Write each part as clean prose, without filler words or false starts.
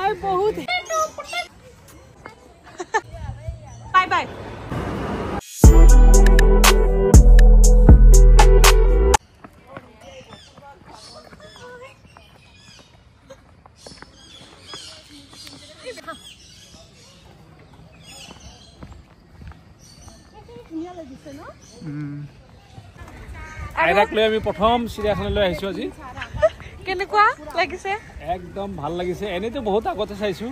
मैं बहुत bye bye আইৰাক লৈ আমি প্ৰথম চিৰিয়াখানালৈ আহিছো আজি কেনেকুৱা লাগিছে একদম ভাল লাগিছে এনেতো বহুত আগতে চাইছো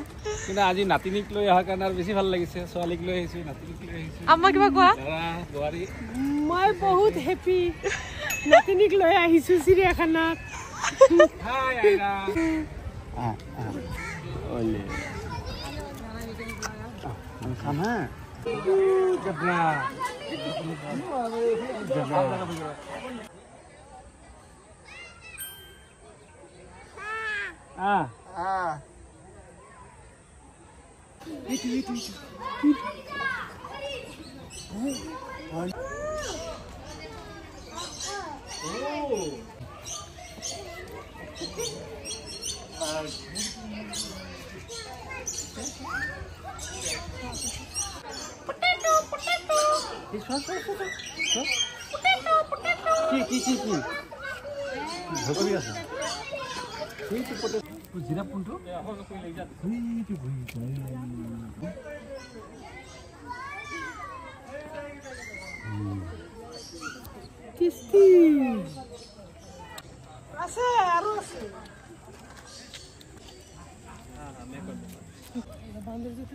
কিন্তু আজি নাতিনিক লৈ অহাৰ কাৰণে আৰু বেছি ভাল লাগিছে ছোৱালীক লৈ আহিছো নাতিনিক লৈ আহিছো আম্মা কিবা কোৱা গুৱাহাটী মই বহুত হেপী নাতিনিক লৈ আহিছো চিৰিয়াখানাত হাই আইৰা ওলে খানা জবৰা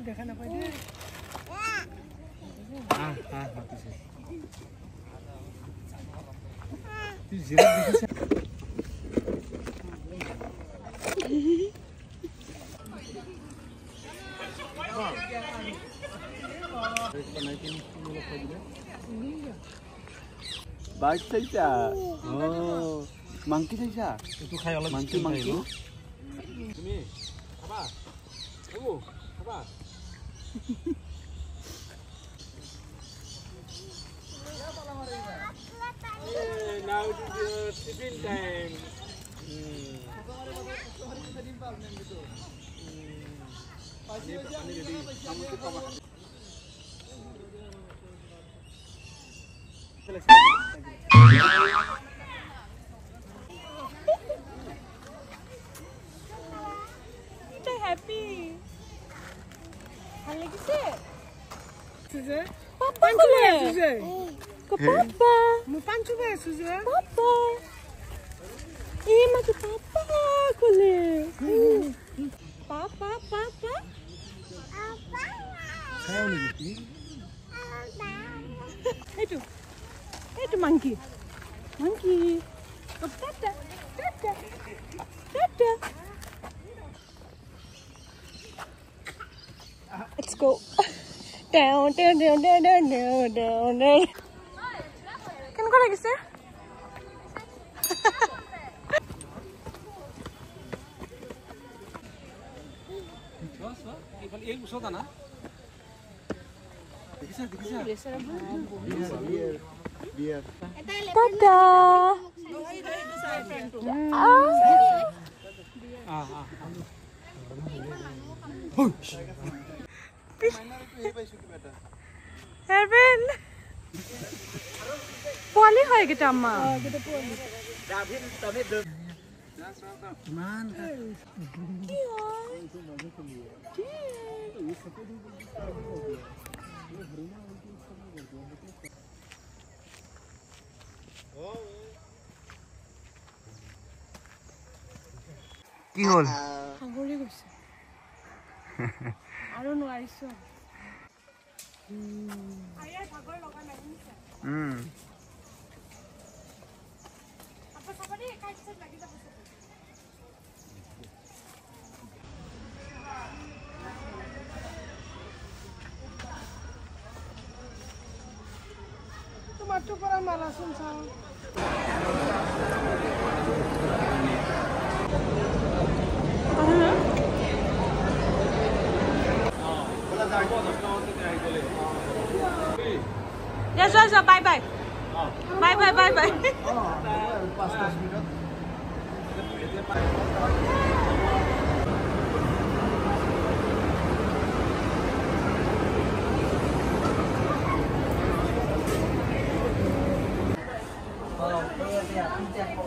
দেখা নাপাই बाघ चाइसा मंकी चाइसा এইটো খাই অলপ मंकी मंकी তুমি খাবা ও খাবা now it is your tiffin time happy ভাল লাগিছে Suze papa kole Suze ko papa mu panchu be Suze papa ma ko papa kole papa papa খাও নেকি itu monkey oh, tata let's go down কেনেকুৱা লাগিছে এই ওচৰত আনা beer tata Erwin পোৱালি হয় গেটা আম্মা मान কি হল সাগৰি গৈছে আৰু নোৱাৰিছো আয়া সাগৰ লগা নাই আপা সাগৰি কাইছে লাগি যাব tomato para malasun sa Yes, bye bye. Bye bye bye bye. Ờ, bây giờ thì là không chạy bộ